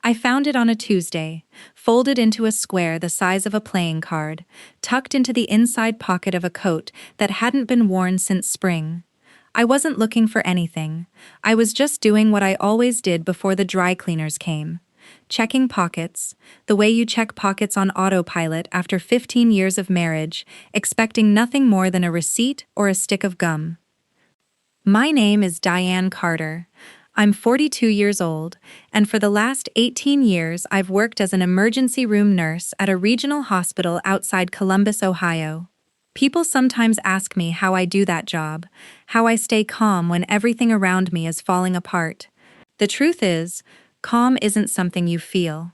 I found it on a Tuesday, folded into a square the size of a playing card, tucked into the inside pocket of a coat that hadn't been worn since spring. I wasn't looking for anything. I was just doing what I always did before the dry cleaners came. Checking pockets, the way you check pockets on autopilot after 15 years of marriage, expecting nothing more than a receipt or a stick of gum. My name is Diane Carter. I'm 42 years old, and for the last 18 years I've worked as an emergency room nurse at a regional hospital outside Columbus, Ohio. People sometimes ask me how I do that job, how I stay calm when everything around me is falling apart. The truth is, calm isn't something you feel.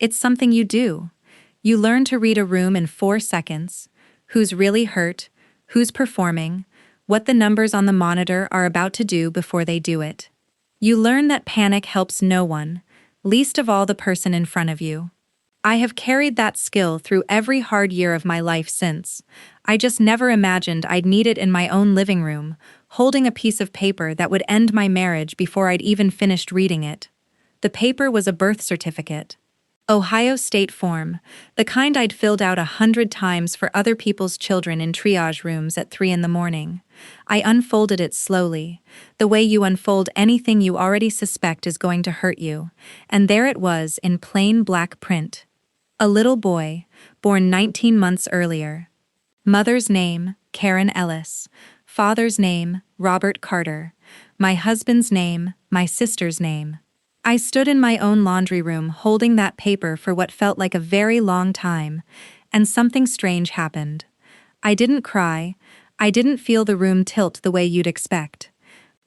It's something you do. You learn to read a room in 4 seconds, who's really hurt, who's performing, what the numbers on the monitor are about to do before they do it. You learn that panic helps no one, least of all the person in front of you. I have carried that skill through every hard year of my life since. I just never imagined I'd need it in my own living room, holding a piece of paper that would end my marriage before I'd even finished reading it. The paper was a birth certificate. Ohio State form, the kind I'd filled out 100 times for other people's children in triage rooms at 3 a.m. I unfolded it slowly, the way you unfold anything you already suspect is going to hurt you, and there it was in plain black print. A little boy, born 19 months earlier. Mother's name, Karen Ellis. Father's name, Robert Carter. My husband's name, my sister's name. I stood in my own laundry room holding that paper for what felt like a very long time, and something strange happened. I didn't cry. I didn't feel the room tilt the way you'd expect.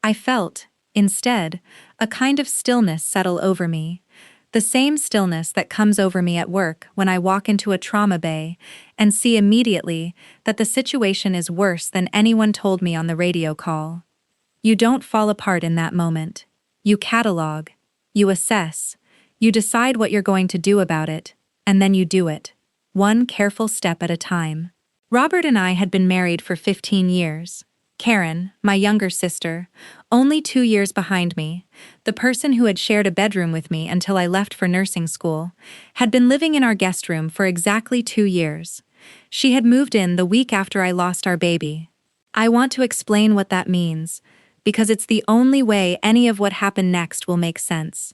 I felt, instead, a kind of stillness settle over me. The same stillness that comes over me at work when I walk into a trauma bay and see immediately that the situation is worse than anyone told me on the radio call. You don't fall apart in that moment. You catalog. You assess, you decide what you're going to do about it, and then you do it, one careful step at a time. Robert and I had been married for 15 years. Karen, my younger sister, only 2 years behind me, the person who had shared a bedroom with me until I left for nursing school, had been living in our guest room for exactly 2 years. She had moved in the week after I lost our baby. I want to explain what that means, because it's the only way any of what happened next will make sense.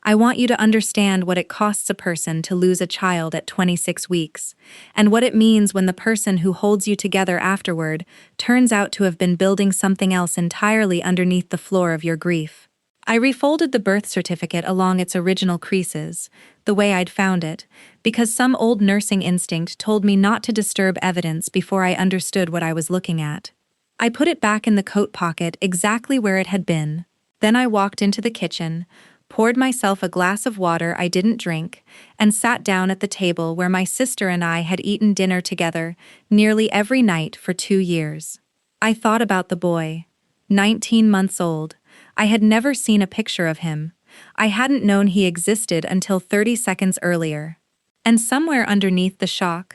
I want you to understand what it costs a person to lose a child at 26 weeks, and what it means when the person who holds you together afterward turns out to have been building something else entirely underneath the floor of your grief. I refolded the birth certificate along its original creases, the way I'd found it, because some old nursing instinct told me not to disturb evidence before I understood what I was looking at. I put it back in the coat pocket exactly where it had been. Then I walked into the kitchen, poured myself a glass of water I didn't drink, and sat down at the table where my sister and I had eaten dinner together nearly every night for 2 years. I thought about the boy, 19 months old. I had never seen a picture of him. I hadn't known he existed until 30 seconds earlier. And somewhere underneath the shock,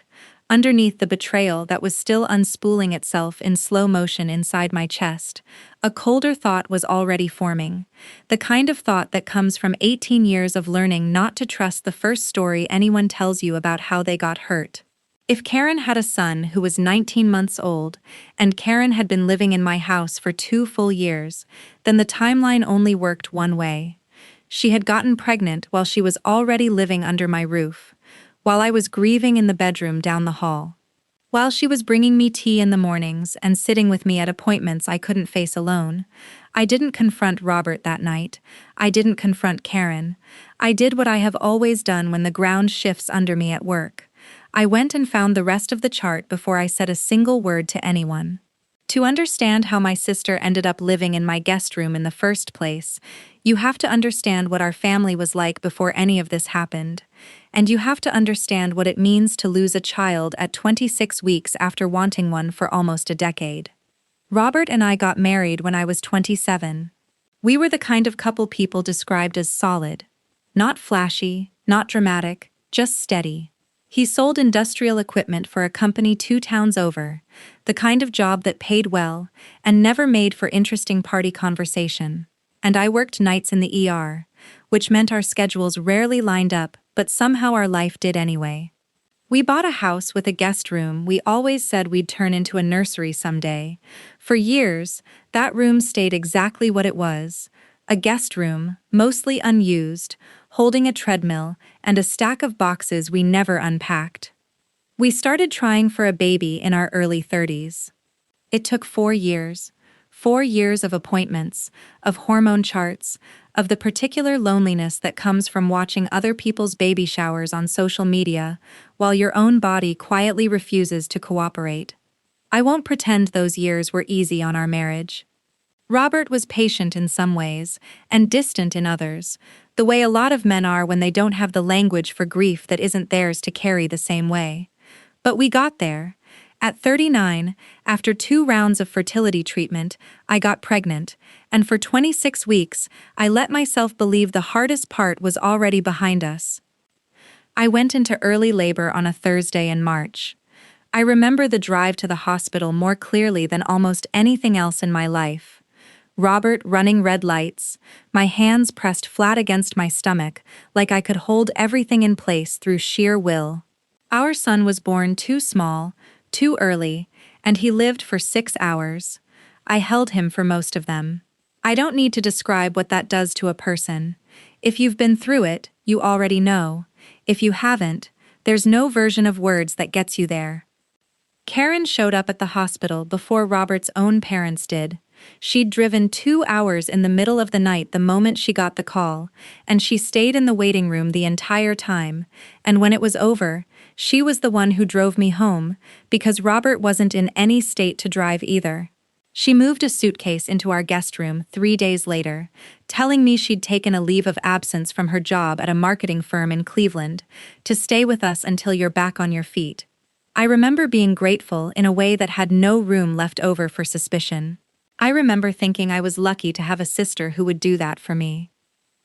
underneath the betrayal that was still unspooling itself in slow motion inside my chest, a colder thought was already forming, the kind of thought that comes from 18 years of learning not to trust the first story anyone tells you about how they got hurt. If Karen had a son who was 19 months old, and Karen had been living in my house for 2 full years, then the timeline only worked one way. She had gotten pregnant while she was already living under my roof, while I was grieving in the bedroom down the hall. While she was bringing me tea in the mornings and sitting with me at appointments I couldn't face alone, I didn't confront Robert that night. I didn't confront Karen. I did what I have always done when the ground shifts under me at work. I went and found the rest of the chart before I said a single word to anyone. To understand how my sister ended up living in my guest room in the first place, you have to understand what our family was like before any of this happened. And you have to understand what it means to lose a child at 26 weeks after wanting one for almost a decade. Robert and I got married when I was 27. We were the kind of couple people described as solid. Not flashy, not dramatic, just steady. He sold industrial equipment for a company 2 towns over, the kind of job that paid well and never made for interesting party conversation. And I worked nights in the ER, which meant our schedules rarely lined up, but somehow our life did anyway. We bought a house with a guest room we always said we'd turn into a nursery someday. For years, that room stayed exactly what it was: a guest room, mostly unused, holding a treadmill and a stack of boxes we never unpacked. We started trying for a baby in our early 30s. It took 4 years. 4 years of appointments, of hormone charts, of the particular loneliness that comes from watching other people's baby showers on social media, while your own body quietly refuses to cooperate. I won't pretend those years were easy on our marriage. Robert was patient in some ways, and distant in others, the way a lot of men are when they don't have the language for grief that isn't theirs to carry the same way. But we got there. At 39, after 2 rounds of fertility treatment, I got pregnant, and for 26 weeks, I let myself believe the hardest part was already behind us. I went into early labor on a Thursday in March. I remember the drive to the hospital more clearly than almost anything else in my life. Robert running red lights, my hands pressed flat against my stomach, like I could hold everything in place through sheer will. Our son was born too small, too early, and he lived for 6 hours. I held him for most of them. I don't need to describe what that does to a person. If you've been through it, you already know. If you haven't, there's no version of words that gets you there. Karen showed up at the hospital before Robert's own parents did. She'd driven 2 hours in the middle of the night the moment she got the call, and she stayed in the waiting room the entire time, and when it was over, she was the one who drove me home, because Robert wasn't in any state to drive either. She moved a suitcase into our guest room 3 days later, telling me she'd taken a leave of absence from her job at a marketing firm in Cleveland, to stay with us until you're back on your feet. I remember being grateful in a way that had no room left over for suspicion. I remember thinking I was lucky to have a sister who would do that for me.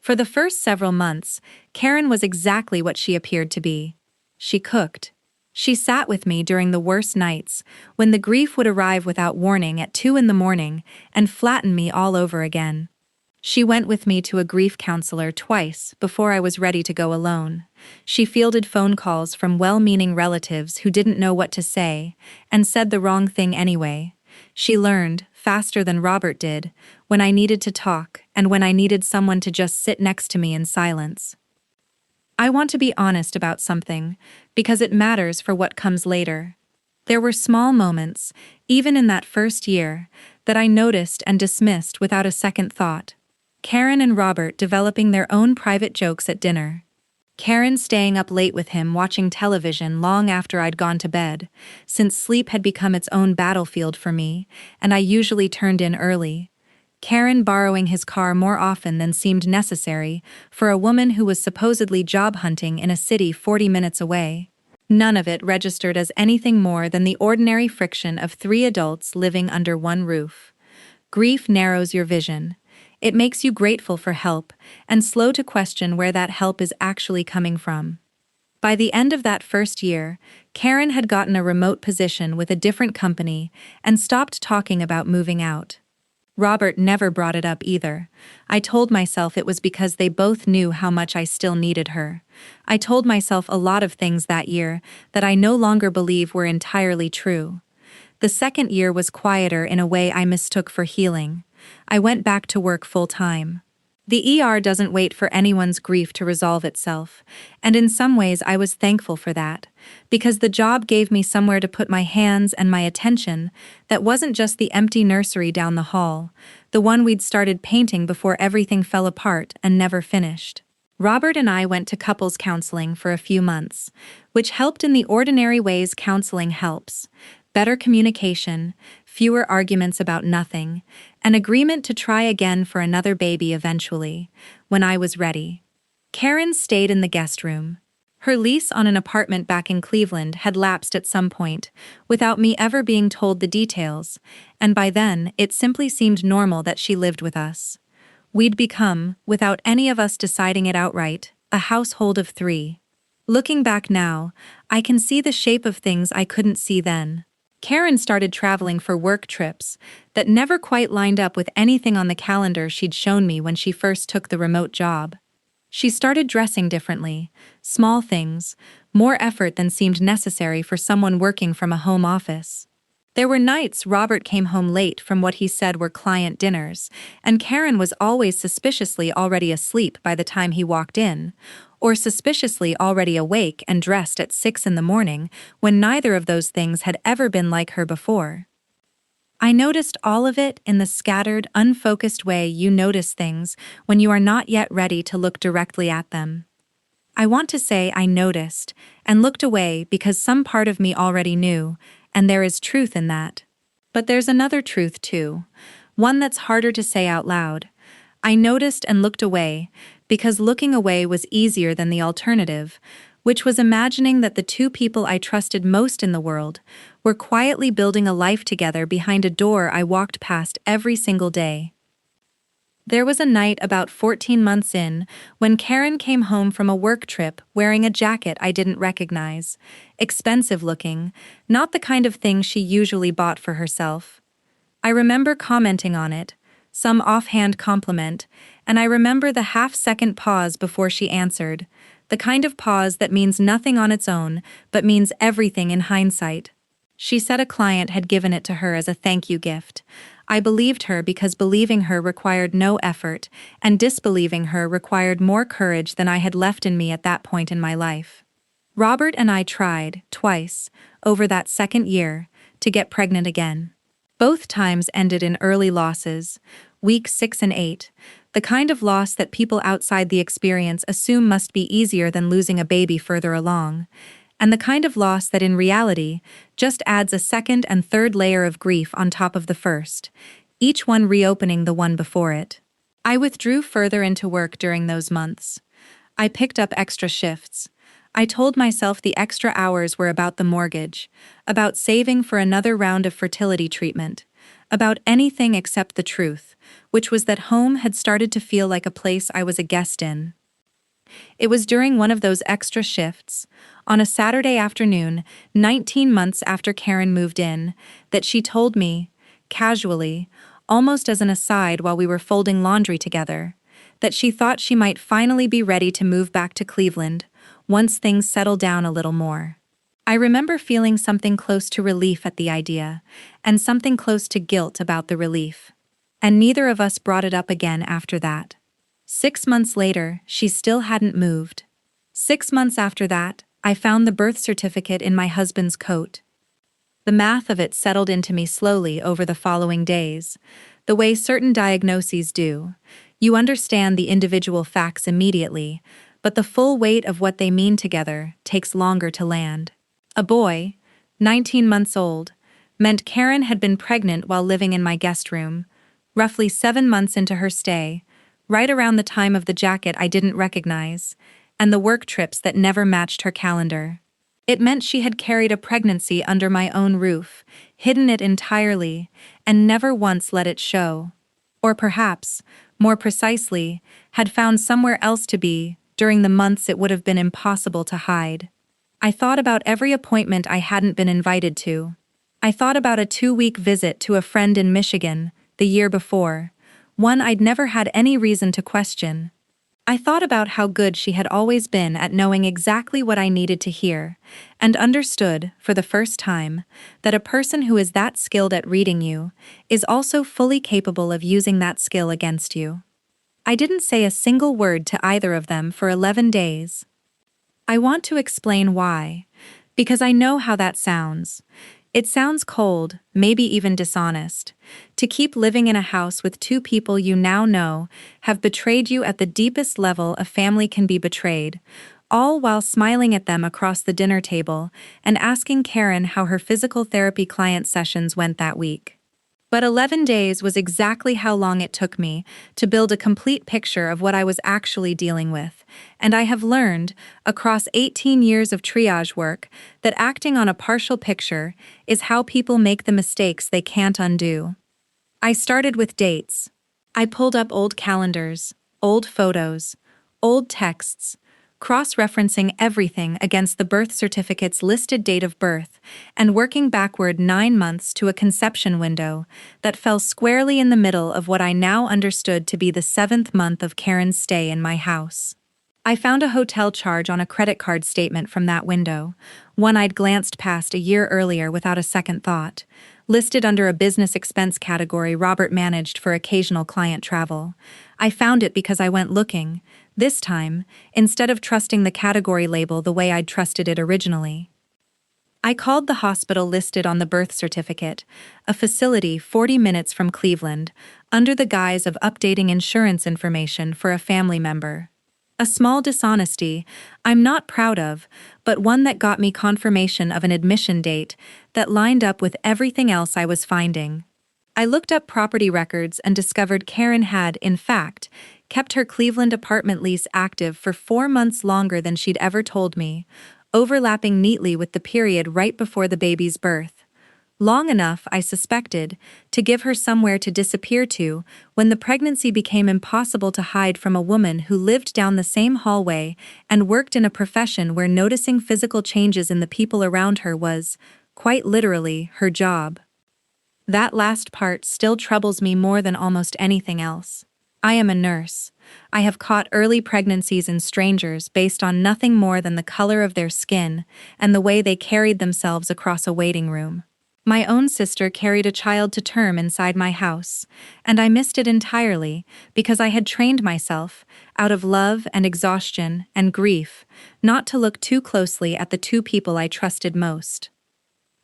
For the first several months, Karen was exactly what she appeared to be. She cooked. She sat with me during the worst nights, when the grief would arrive without warning at 2 a.m, and flatten me all over again. She went with me to a grief counselor twice before I was ready to go alone. She fielded phone calls from well-meaning relatives who didn't know what to say, and said the wrong thing anyway. She learned, faster than Robert did, when I needed to talk and when I needed someone to just sit next to me in silence. I want to be honest about something, because it matters for what comes later. There were small moments, even in that first year, that I noticed and dismissed without a second thought. Karen and Robert developing their own private jokes at dinner. Karen staying up late with him watching television long after I'd gone to bed, since sleep had become its own battlefield for me, and I usually turned in early. Karen borrowing his car more often than seemed necessary for a woman who was supposedly job hunting in a city 40 minutes away. None of it registered as anything more than the ordinary friction of 3 adults living under one roof. Grief narrows your vision. It makes you grateful for help and slow to question where that help is actually coming from. By the end of that first year, Karen had gotten a remote position with a different company and stopped talking about moving out. Robert never brought it up either. I told myself it was because they both knew how much I still needed her. I told myself a lot of things that year that I no longer believe were entirely true. The second year was quieter in a way I mistook for healing. I went back to work full-time. The ER doesn't wait for anyone's grief to resolve itself, and in some ways I was thankful for that, because the job gave me somewhere to put my hands and my attention that wasn't just the empty nursery down the hall, the one we'd started painting before everything fell apart and never finished. Robert and I went to couples counseling for a few months, which helped in the ordinary ways counseling helps: better communication, fewer arguments about nothing, an agreement to try again for another baby eventually, when I was ready. Karen stayed in the guest room. Her lease on an apartment back in Cleveland had lapsed at some point, without me ever being told the details, and by then it simply seemed normal that she lived with us. We'd become, without any of us deciding it outright, a household of 3. Looking back now, I can see the shape of things I couldn't see then. Karen started traveling for work trips that never quite lined up with anything on the calendar she'd shown me when she first took the remote job. She started dressing differently, small things, more effort than seemed necessary for someone working from a home office. There were nights Robert came home late from what he said were client dinners, and Karen was always suspiciously already asleep by the time he walked in, or suspiciously already awake and dressed at 6 in the morning when neither of those things had ever been like her before. I noticed all of it in the scattered, unfocused way you notice things when you are not yet ready to look directly at them. I want to say I noticed and looked away because some part of me already knew, and there is truth in that. But there's another truth too, one that's harder to say out loud. I noticed and looked away because looking away was easier than the alternative, which was imagining that the two people I trusted most in the world were quietly building a life together behind a door I walked past every single day. There was a night about 14 months in when Karen came home from a work trip wearing a jacket I didn't recognize, expensive looking, not the kind of thing she usually bought for herself. I remember commenting on it, some offhand compliment, and I remember the half-second pause before she answered, the kind of pause that means nothing on its own but means everything in hindsight. She said a client had given it to her as a thank you gift. I believed her because believing her required no effort, and disbelieving her required more courage than I had left in me at that point in my life. Robert and I tried, twice, over that second year, to get pregnant again. Both times ended in early losses, weeks 6 and 8, the kind of loss that people outside the experience assume must be easier than losing a baby further along, and the kind of loss that in reality just adds a second and third layer of grief on top of the first, each one reopening the one before it. I withdrew further into work during those months. I picked up extra shifts. I told myself the extra hours were about the mortgage, about saving for another round of fertility treatment, about anything except the truth, which was that home had started to feel like a place I was a guest in. It was during one of those extra shifts, on a Saturday afternoon, 19 months after Karen moved in, that she told me, casually, almost as an aside while we were folding laundry together, that she thought she might finally be ready to move back to Cleveland once things settled down a little more. I remember feeling something close to relief at the idea, and something close to guilt about the relief. And neither of us brought it up again after that. 6 months later, she still hadn't moved. 6 months after that, I found the birth certificate in my husband's coat. The math of it settled into me slowly over the following days, the way certain diagnoses do. You understand the individual facts immediately, but the full weight of what they mean together takes longer to land. A boy, 19 months old, meant Karen had been pregnant while living in my guest room, roughly 7 months into her stay, right around the time of the jacket I didn't recognize, and the work trips that never matched her calendar. It meant she had carried a pregnancy under my own roof, hidden it entirely, and never once let it show. Or perhaps, more precisely, had found somewhere else to be during the months it would have been impossible to hide. I thought about every appointment I hadn't been invited to. I thought about a 2-week visit to a friend in Michigan, the year before, one I'd never had any reason to question. I thought about how good she had always been at knowing exactly what I needed to hear, and understood, for the first time, that a person who is that skilled at reading you is also fully capable of using that skill against you. I didn't say a single word to either of them for 11 days. I want to explain why, because I know how that sounds. It sounds cold, maybe even dishonest, to keep living in a house with two people you now know have betrayed you at the deepest level a family can be betrayed, all while smiling at them across the dinner table and asking Karen how her physical therapy client sessions went that week. But 11 days was exactly how long it took me to build a complete picture of what I was actually dealing with, and I have learned, across 18 years of triage work, that acting on a partial picture is how people make the mistakes they can't undo. I started with dates. I pulled up old calendars, old photos, old texts, cross-referencing everything against the birth certificate's listed date of birth, and working backward 9 months to a conception window that fell squarely in the middle of what I now understood to be the 7th month of Karen's stay in my house. I found a hotel charge on a credit card statement from that window, one I'd glanced past a year earlier without a second thought, listed under a business expense category Robert managed for occasional client travel. I found it because I went looking, this time, instead of trusting the category label the way I'd trusted it originally. I called the hospital listed on the birth certificate, a facility 40 minutes from Cleveland, under the guise of updating insurance information for a family member. A small dishonesty I'm not proud of, but one that got me confirmation of an admission date that lined up with everything else I was finding. I looked up property records and discovered Karen had, in fact, kept her Cleveland apartment lease active for 4 months longer than she'd ever told me, overlapping neatly with the period right before the baby's birth. Long enough, I suspected, to give her somewhere to disappear to when the pregnancy became impossible to hide from a woman who lived down the same hallway and worked in a profession where noticing physical changes in the people around her was, quite literally, her job. That last part still troubles me more than almost anything else. I am a nurse. I have caught early pregnancies in strangers based on nothing more than the color of their skin and the way they carried themselves across a waiting room. My own sister carried a child to term inside my house, and I missed it entirely because I had trained myself, out of love and exhaustion and grief, not to look too closely at the two people I trusted most.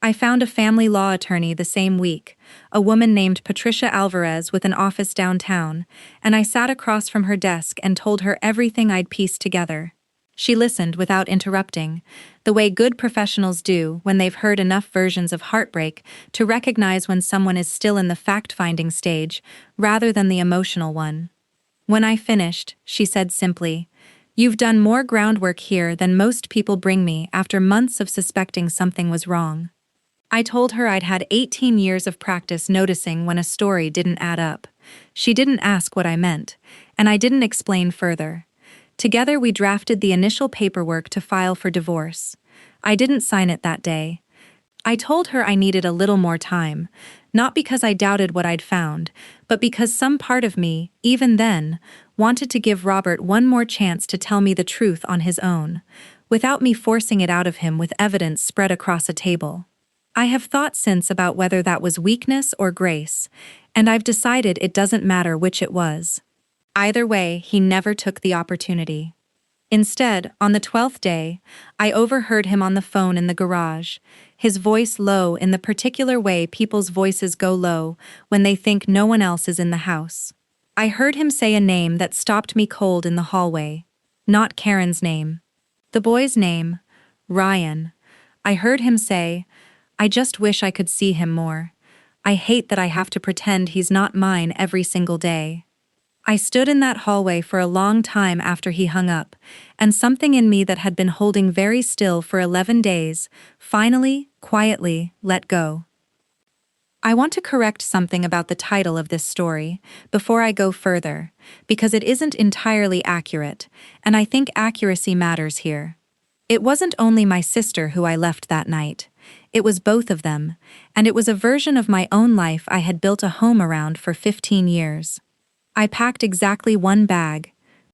I found a family law attorney the same week, a woman named Patricia Alvarez with an office downtown, and I sat across from her desk and told her everything I'd pieced together. She listened without interrupting, the way good professionals do when they've heard enough versions of heartbreak to recognize when someone is still in the fact-finding stage rather than the emotional one. When I finished, she said simply, "You've done more groundwork here than most people bring me after months of suspecting something was wrong." I told her I'd had 18 years of practice noticing when a story didn't add up. She didn't ask what I meant, and I didn't explain further. Together we drafted the initial paperwork to file for divorce. I didn't sign it that day. I told her I needed a little more time, not because I doubted what I'd found, but because some part of me, even then, wanted to give Robert one more chance to tell me the truth on his own, without me forcing it out of him with evidence spread across a table. I have thought since about whether that was weakness or grace, and I've decided it doesn't matter which it was. Either way, he never took the opportunity. Instead, on the 12th day, I overheard him on the phone in the garage, his voice low in the particular way people's voices go low when they think no one else is in the house. I heard him say a name that stopped me cold in the hallway. Not Karen's name. The boy's name, Ryan. I heard him say, "I just wish I could see him more. I hate that I have to pretend he's not mine every single day." I stood in that hallway for a long time after he hung up, and something in me that had been holding very still for 11 days, finally, quietly, let go. I want to correct something about the title of this story before I go further, because it isn't entirely accurate, and I think accuracy matters here. It wasn't only my sister who I left that night. It was both of them, and it was a version of my own life I had built a home around for 15 years. I packed exactly one bag: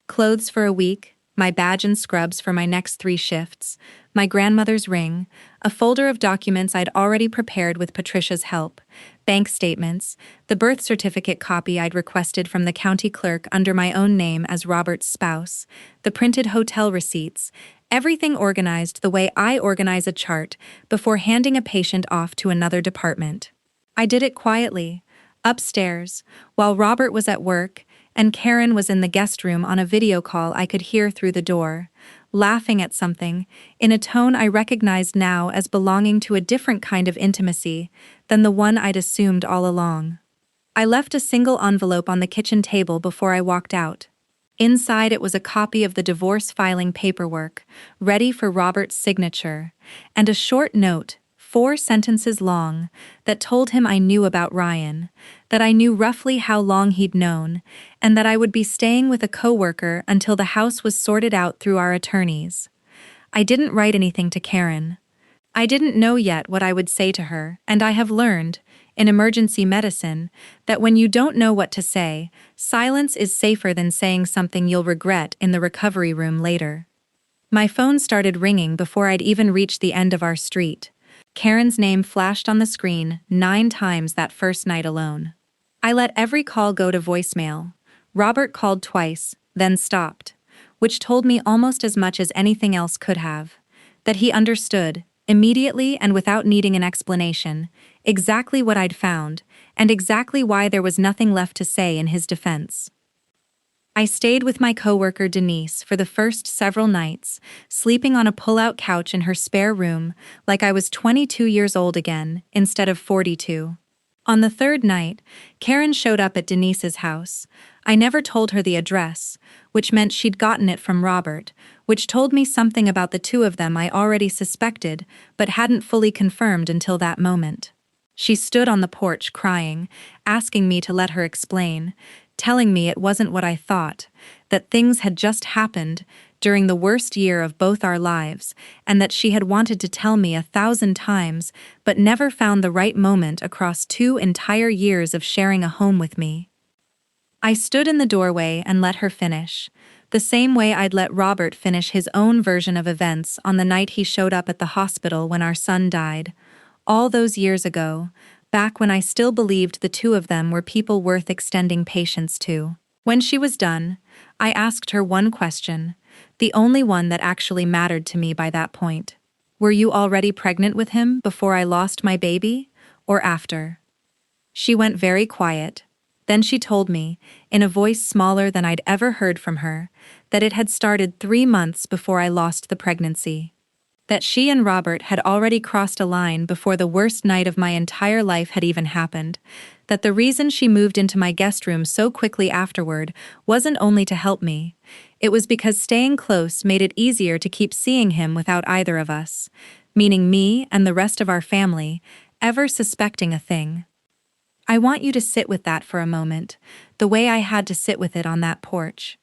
clothes for a week, my badge and scrubs for my next 3 shifts, my grandmother's ring, a folder of documents I'd already prepared with Patricia's help, bank statements, the birth certificate copy I'd requested from the county clerk under my own name as Robert's spouse, the printed hotel receipts, everything organized the way I organize a chart before handing a patient off to another department. I did it quietly, upstairs, while Robert was at work and Karen was in the guest room on a video call I could hear through the door, laughing at something, in a tone I recognized now as belonging to a different kind of intimacy than the one I'd assumed all along. I left a single envelope on the kitchen table before I walked out. Inside it was a copy of the divorce filing paperwork, ready for Robert's signature, and a short note, 4 sentences long, that told him I knew about Ryan, that I knew roughly how long he'd known, and that I would be staying with a coworker until the house was sorted out through our attorneys. I didn't write anything to Karen. I didn't know yet what I would say to her, and I have learned, in emergency medicine, that when you don't know what to say, silence is safer than saying something you'll regret in the recovery room later. My phone started ringing before I'd even reached the end of our street. Karen's name flashed on the screen 9 times that first night alone. I let every call go to voicemail. Robert called twice, then stopped, which told me almost as much as anything else could have. That he understood, immediately and without needing an explanation, exactly what I'd found, and exactly why there was nothing left to say in his defense. I stayed with my coworker Denise for the first several nights, sleeping on a pull-out couch in her spare room like I was 22 years old again, instead of 42. On the third night, Karen showed up at Denise's house. I never told her the address, which meant she'd gotten it from Robert, which told me something about the two of them I already suspected but hadn't fully confirmed until that moment. She stood on the porch crying, asking me to let her explain, telling me it wasn't what I thought, that things had just happened during the worst year of both our lives, and that she had wanted to tell me 1,000 times but never found the right moment across 2 entire years of sharing a home with me. I stood in the doorway and let her finish, the same way I'd let Robert finish his own version of events on the night he showed up at the hospital when our son died, all those years ago, back when I still believed the two of them were people worth extending patience to. When she was done, I asked her one question, the only one that actually mattered to me by that point. Were you already pregnant with him before I lost my baby, or after? She went very quiet. Then she told me, in a voice smaller than I'd ever heard from her, that it had started 3 months before I lost the pregnancy. That she and Robert had already crossed a line before the worst night of my entire life had even happened, that the reason she moved into my guest room so quickly afterward wasn't only to help me, it was because staying close made it easier to keep seeing him without either of us, meaning me and the rest of our family, ever suspecting a thing. I want you to sit with that for a moment, the way I had to sit with it on that porch.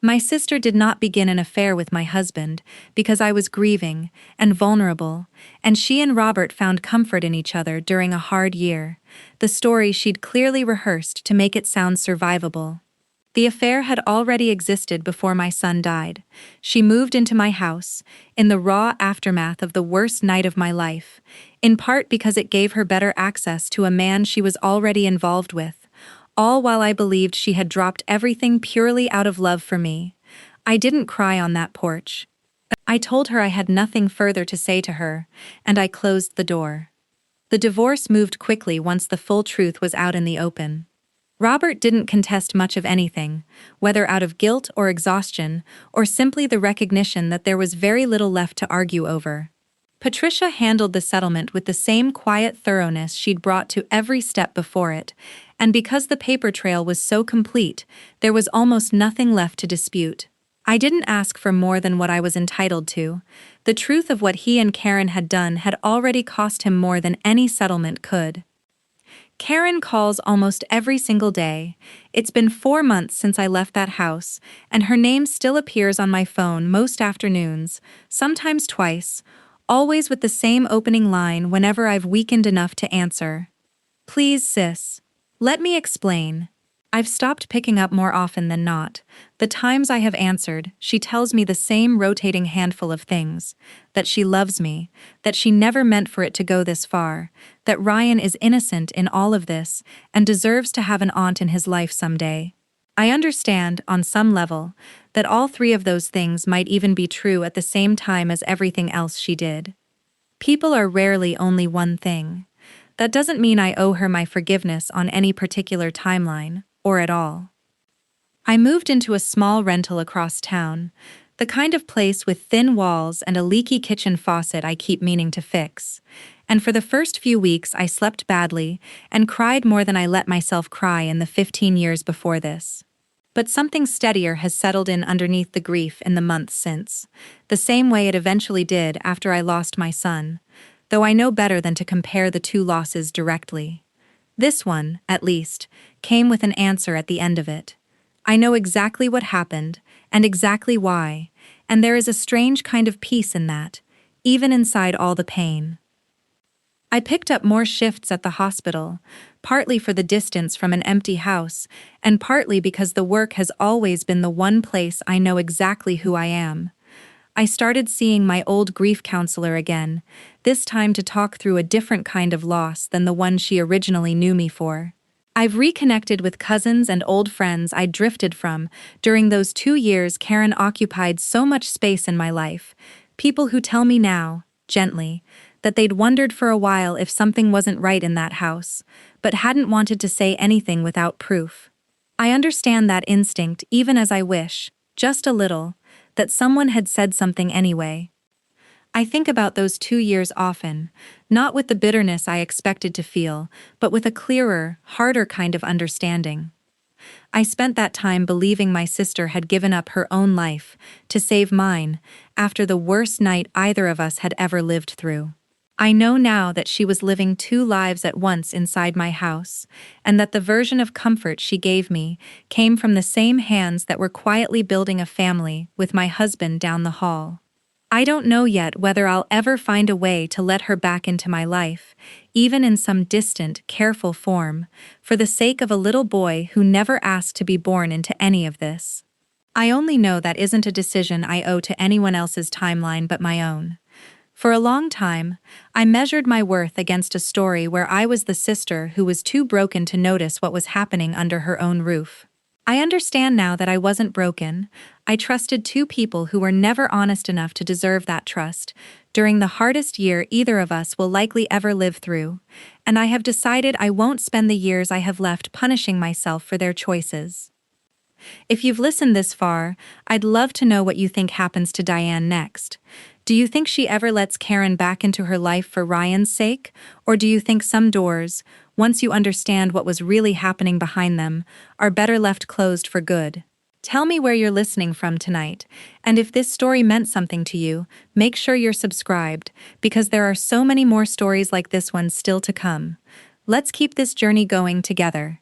My sister did not begin an affair with my husband because I was grieving and vulnerable, and she and Robert found comfort in each other during a hard year, the story she'd clearly rehearsed to make it sound survivable. The affair had already existed before my son died. She moved into my house, in the raw aftermath of the worst night of my life, in part because it gave her better access to a man she was already involved with, all while I believed she had dropped everything purely out of love for me. I didn't cry on that porch. I told her I had nothing further to say to her, and I closed the door. The divorce moved quickly once the full truth was out in the open. Robert didn't contest much of anything, whether out of guilt or exhaustion, or simply the recognition that there was very little left to argue over. Patricia handled the settlement with the same quiet thoroughness she'd brought to every step before it, and because the paper trail was so complete, there was almost nothing left to dispute. I didn't ask for more than what I was entitled to. The truth of what he and Karen had done had already cost him more than any settlement could. Karen calls almost every single day. It's been 4 months since I left that house, and her name still appears on my phone most afternoons, sometimes twice, always with the same opening line whenever I've weakened enough to answer. Please, sis. Let me explain. I've stopped picking up more often than not. The times I have answered, she tells me the same rotating handful of things. That she loves me, that she never meant for it to go this far, that Ryan is innocent in all of this and deserves to have an aunt in his life someday. I understand, on some level, that all 3 of those things might even be true at the same time as everything else she did. People are rarely only one thing. That doesn't mean I owe her my forgiveness on any particular timeline, or at all. I moved into a small rental across town, the kind of place with thin walls and a leaky kitchen faucet I keep meaning to fix. And for the first few weeks I slept badly and cried more than I let myself cry in the 15 years before this. But something steadier has settled in underneath the grief in the months since, the same way it eventually did after I lost my son, though I know better than to compare the 2 losses directly. This one, at least, came with an answer at the end of it. I know exactly what happened, and exactly why, and there is a strange kind of peace in that, even inside all the pain. I picked up more shifts at the hospital, partly for the distance from an empty house, and partly because the work has always been the one place I know exactly who I am. I started seeing my old grief counselor again, this time to talk through a different kind of loss than the one she originally knew me for. I've reconnected with cousins and old friends I drifted from during those 2 years Karen occupied so much space in my life, people who tell me now, gently, that they'd wondered for a while if something wasn't right in that house, but hadn't wanted to say anything without proof. I understand that instinct even as I wish, just a little, that someone had said something anyway. I think about those 2 years often, not with the bitterness I expected to feel, but with a clearer, harder kind of understanding. I spent that time believing my sister had given up her own life to save mine after the worst night either of us had ever lived through. I know now that she was living 2 lives at once inside my house, and that the version of comfort she gave me came from the same hands that were quietly building a family with my husband down the hall. I don't know yet whether I'll ever find a way to let her back into my life, even in some distant, careful form, for the sake of a little boy who never asked to be born into any of this. I only know that isn't a decision I owe to anyone else's timeline but my own. For a long time, I measured my worth against a story where I was the sister who was too broken to notice what was happening under her own roof. I understand now that I wasn't broken. I trusted 2 people who were never honest enough to deserve that trust, during the hardest year either of us will likely ever live through, and I have decided I won't spend the years I have left punishing myself for their choices. If you've listened this far, I'd love to know what you think happens to Diane next. Do you think she ever lets Karen back into her life for Ryan's sake? Or do you think some doors, once you understand what was really happening behind them, are better left closed for good? Tell me where you're listening from tonight, and if this story meant something to you, make sure you're subscribed, because there are so many more stories like this one still to come. Let's keep this journey going together.